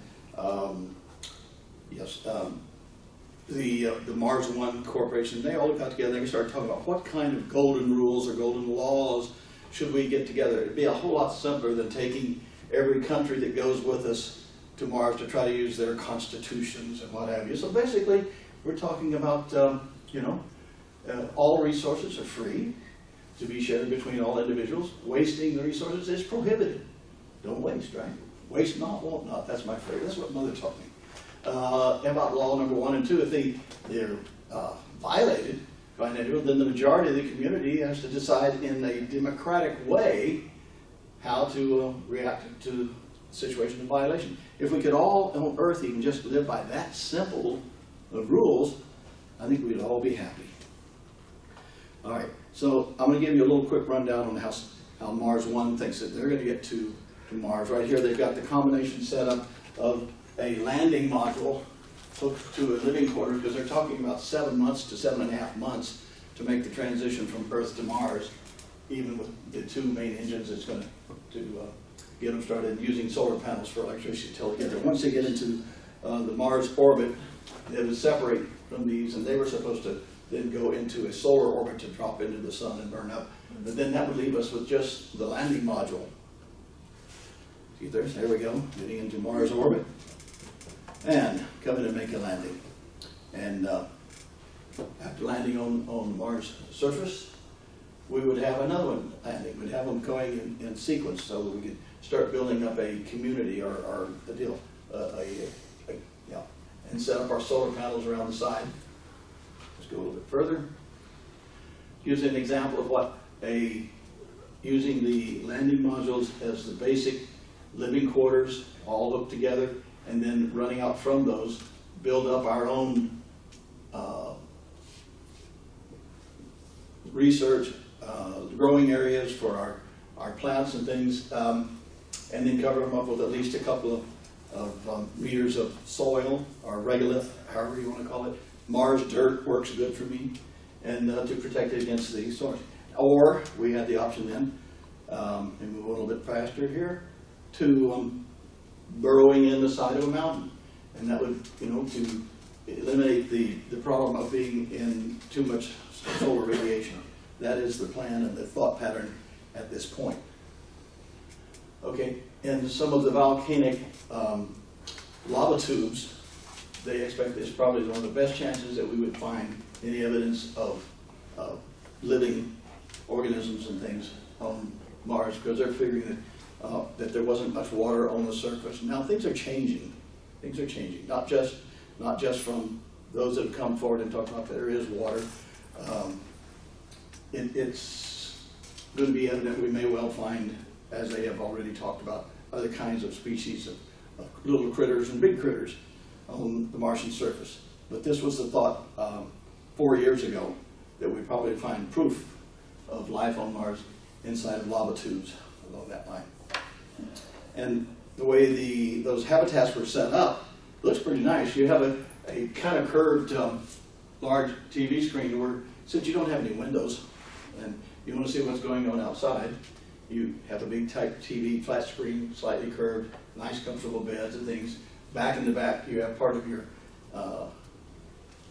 the Mars One Corporation, they all got together and they started talking about what kind of golden rules or golden laws should we get together. It'd be a whole lot simpler than taking every country that goes with us to Mars to try to use their constitutions and what have you. So basically, we're talking about, you know, all resources are free to be shared between all individuals. Wasting the resources is prohibited. Don't waste, right? Waste not, want not. That's my favorite. That's what Mother taught me. About law number 1 and 2, if they're violated by an individual, then the majority of the community has to decide in a democratic way how to react to a situation of violation. If we could all on Earth even just live by that simple of rules, I think we'd all be happy. All right, so I'm going to give you a little quick rundown on how Mars One thinks that they're going to get to Mars. Right here, they've got the combination setup of a landing module hooked to a living quarters, because they're talking about 7 months to 7.5 months to make the transition from Earth to Mars, even with the 2 main engines it's going to get them started using solar panels for electricity till they get there. Once they get into the Mars orbit, they would separate from these, and they were supposed to then go into a solar orbit to drop into the sun and burn up. But then that would leave us with just the landing module. See, there we go, getting into Mars orbit and coming to make a landing. And after landing on Mars surface, we would have another one landing. We'd have them going in sequence so that we could start building up a community or a deal, yeah, and set up our solar panels around the side. Let's go a little bit further. Here's an example of what using the landing modules as the basic living quarters, all hooked together, and then running out from those, build up our own research, growing areas for our plants and things, and then cover them up with at least a couple of meters of soil or regolith, however you want to call it. Mars dirt works good for me, and to protect it against the source. Or we had the option then, and move a little bit faster here, to burrowing in the side of a mountain, and that would, you know, to eliminate the problem of being in too much solar radiation. That is the plan and the thought pattern at this point. Okay, and some of the volcanic lava tubes, they expect this probably one of the best chances that we would find any evidence of living organisms and things on Mars, because they're figuring that there wasn't much water on the surface. Now things are changing. Things are changing. Not just from those that have come forward and talked about that there is water. It's going to be evident we may well find, as they have already talked about, other kinds of species of little critters and big critters on the Martian surface. But this was the thought 4 years ago, that we'd probably find proof of life on Mars inside of lava tubes along that line. And the way those habitats were set up looks pretty nice. You have a kind of curved large TV screen where, since you don't have any windows and you want to see what's going on outside, you have a big type TV, flat screen, slightly curved, nice comfortable beds and things. Back in the back you have part of your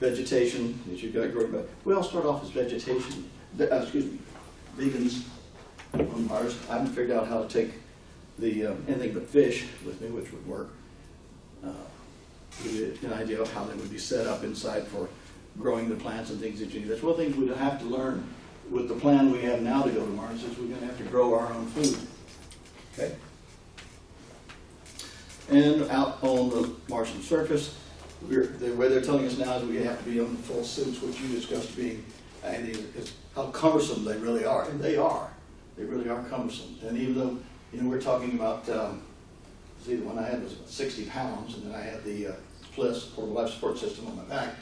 vegetation that you've got growing back. We all start off as vegetation, vegans on Mars. I haven't figured out how to take the anything but fish with me, which would work. Give you an idea of how they would be set up inside for growing the plants and things that you need. That's one thing we'd have to learn with the plan we have now to go to Mars, is we're going to have to grow our own food. Okay? And out on the Martian surface, the way they're telling us now is we have to be on the full suits, which you discussed being, and it's how cumbersome they really are. And they are. They really are cumbersome. And even though, you know, we're talking about, see, the one I had was 60 pounds, and then I had the PLIS, portable life support system, on my back,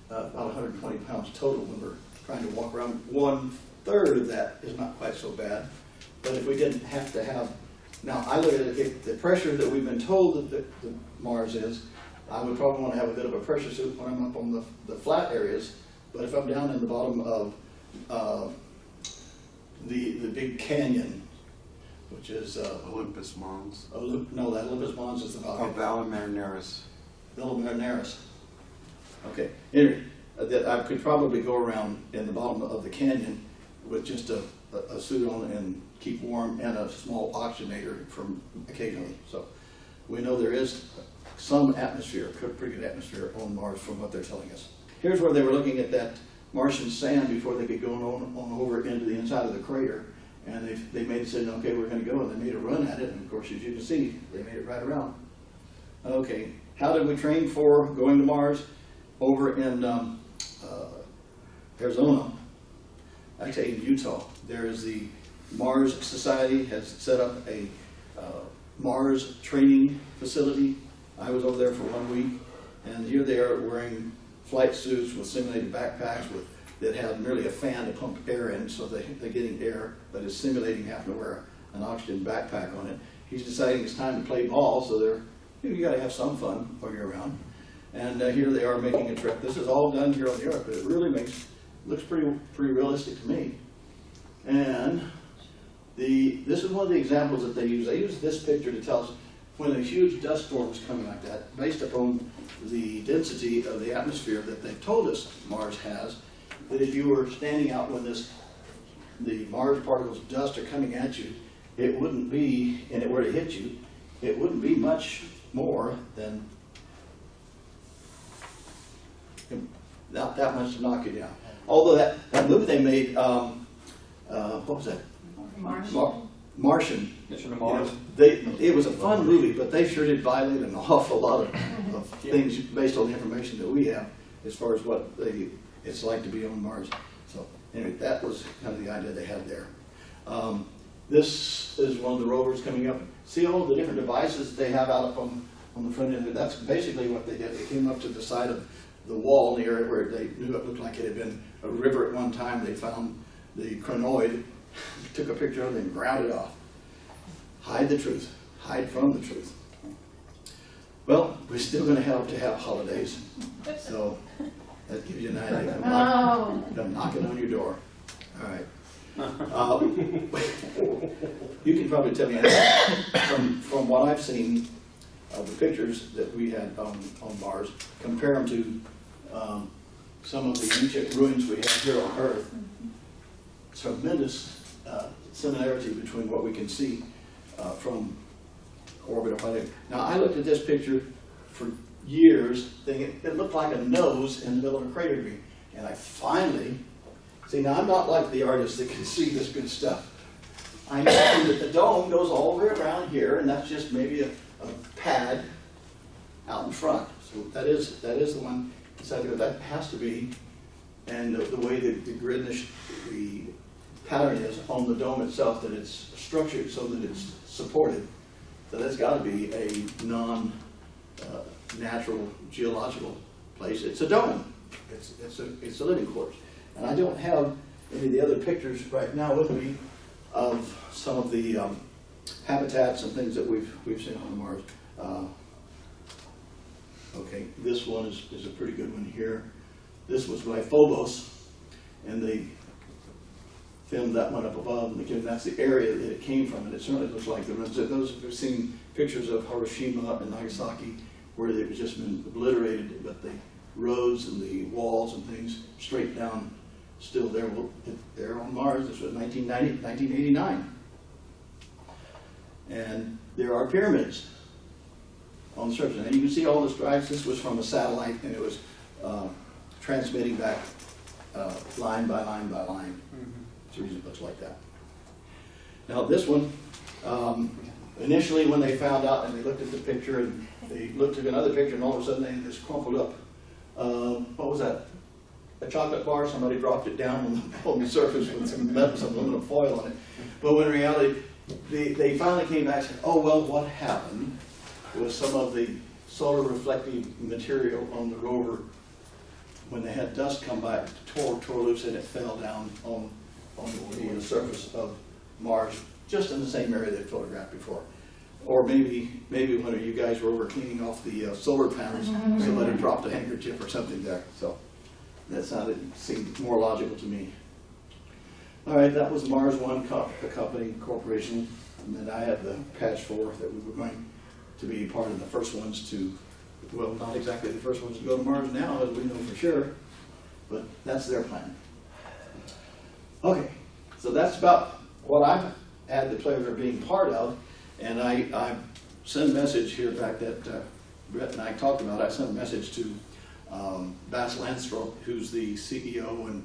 about 120 pounds total when we're trying to walk around. 1/3 of that is not quite so bad. But if we didn't have to have, now I look at it, if the pressure that we've been told that the Mars is, I would probably want to have a bit of a pressure suit when I'm up on the flat areas. But if I'm down in the bottom of the big canyon, which is Olympus Mons. No, that Olympus Mons is the Oh, Vala Marineris. Villa Marineris. Okay. Anyway, I could probably go around in the bottom of the canyon with just a suit on and keep warm, and a small oxygenator from occasionally. So we know there is some atmosphere, pretty good atmosphere on Mars from what they're telling us. Here's where they were looking at that Martian sand before they could go on over into the inside of the crater. And they made a decision, okay, we're going to go, and they made a run at it. And of course, as you can see, they made it right around. Okay, how did we train for going to Mars? Over in Arizona, actually in Utah, there is the Mars Society has set up a Mars training facility. I was over there for 1 week, and here they are wearing flight suits with simulated backpacks that have merely a fan to pump air in, so they're getting air, but it's simulating having to wear an oxygen backpack on it. He's deciding it's time to play ball, so you got to have some fun while you're around. And here they are making a trip. This is all done here on the Earth, but it really looks pretty realistic to me. And this is one of the examples that they use. They use this picture to tell us when a huge dust storm is coming like that, based upon the density of the atmosphere that they've told us Mars has, that if you were standing out when the Mars particles of dust are coming at you, it wouldn't be, and it were to hit you, it wouldn't be much more than not that much to knock you down. Although that movie they made, what was that? Martian. Mission to Mars. It was a fun movie, but they sure did violate an awful lot of things based on the information that we have as far as what it's like to be on Mars. So anyway, that was kind of the idea they had there. This is one of the rovers coming up. See all the different devices they have out up on the front end. That's basically what they did. They came up to the side of the wall in the area where they knew it looked like it had been a river at one time. They found the crinoid, took a picture of it, and ground it off. Hide the truth. Hide from the truth. Well, we're still going to have holidays, so that gives you an idea. I'm knocking on your door. All right. You can probably tell me from what I've seen of the pictures that we had on Mars, compare them to some of the ancient ruins we have here on Earth. Tremendous similarity between what we can see from orbit or planetary. Now, I looked at this picture for years, thinking it looked like a nose in the middle of a crater to me. And I finally, see, now I'm not like the artist that can see this good stuff. I know that the dome goes all the way around here, and that's just maybe a pad out in front. So that is the one decided that has to be, and the way that the grid, the pattern is on the dome itself, that it's structured so that it's supported. So that's got to be a non-natural geological place. It's a dome. It's a living quarters. And I don't have any of the other pictures right now with me of some of the habitats and things that we've seen on Mars. Okay, this one is a pretty good one here. This was by Phobos, and they filmed that one up above, and again, that's the area that it came from, and it certainly looks like those who've seen pictures of Hiroshima and Nagasaki, where it was just been obliterated, but the roads and the walls and things straight down still there. Well, they're on Mars. This was 1989. And there are pyramids on the surface. And you can see all the stripes. This was from a satellite, and it was transmitting back line by line by line. That's the reason it looks like that. Now this one, initially when they found out and they looked at the picture and they looked at another picture and all of a sudden they just crumpled up. What was that? A chocolate bar, somebody dropped it down on the surface with some aluminum foil on it. But when in reality, they finally came back and said, oh, well, what happened was some of the solar reflective material on the rover, when they had dust come by, tore loose and it fell down on the surface of Mars, just in the same area they photographed before. Or maybe one of you guys were over cleaning off the solar panels, somebody dropped a handkerchief or something there. So that seemed more logical to me. All right, that was Mars One, a company, corporation. And then I had the patch 4 that we were going to be part of the first ones to, well, not exactly the first ones to go to Mars now, as we know for sure, but that's their plan. Okay, so that's about what I've had the pleasure of being part of. And I sent a message here back that Brett and I talked about. I sent a message to Bas Landstrom, who's the CEO and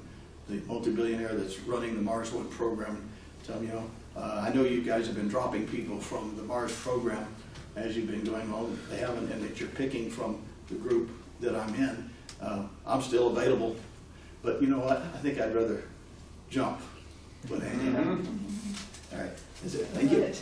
the multi-billionaire that's running the Mars One program. Tell him, I know you guys have been dropping people from the Mars program as you've been going on. They haven't, and that you're picking from the group that I'm in. I'm still available, but you know what? I think I'd rather jump with Andy. All right, that's it. Thank you.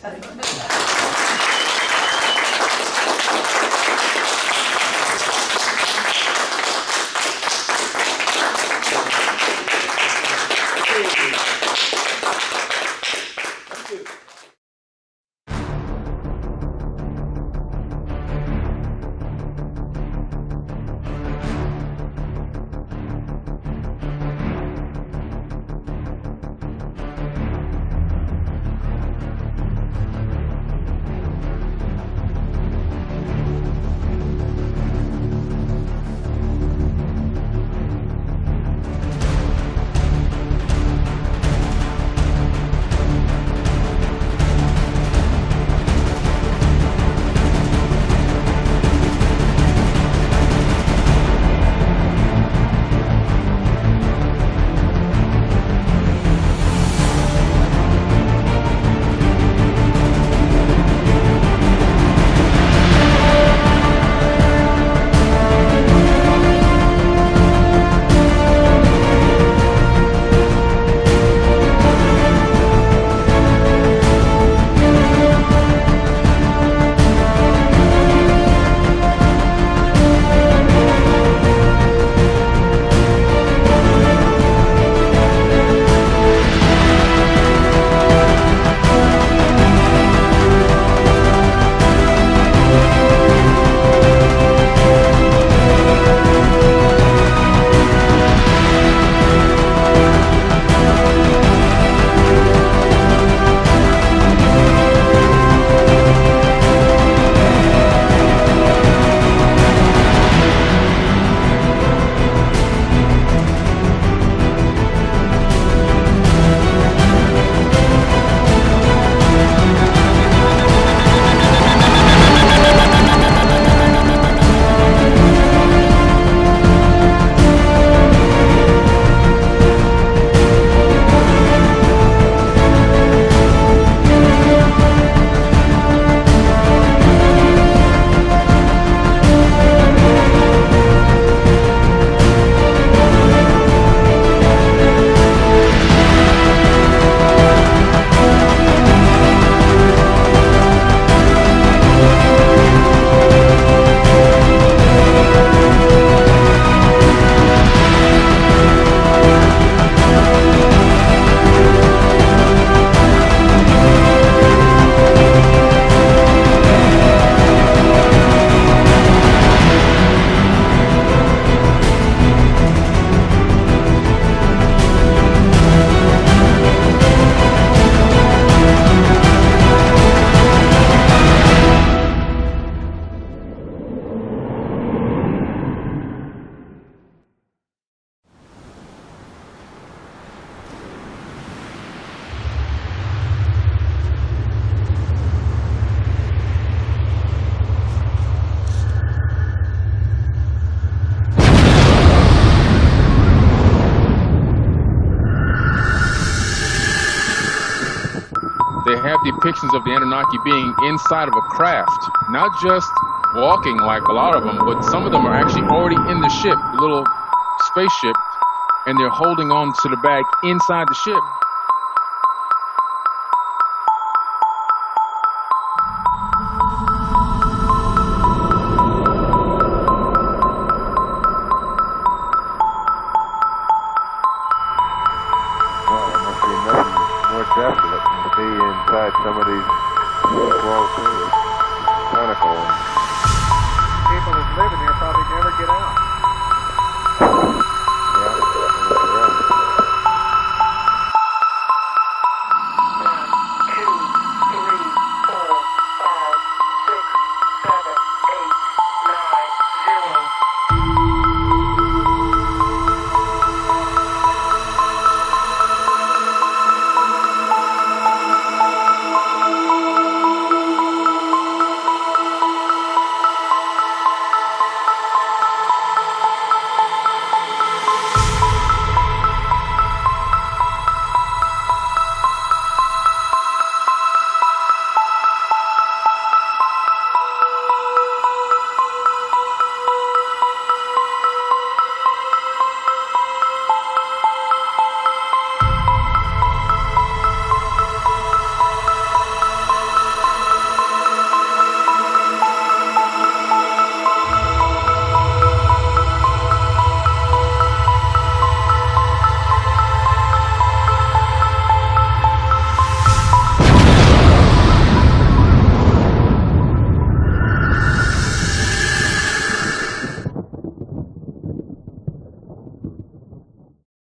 depictions of the Anunnaki being inside of a craft, not just walking like a lot of them, but some of them are actually already in the ship, a little spaceship, and they're holding on to the bag inside the ship.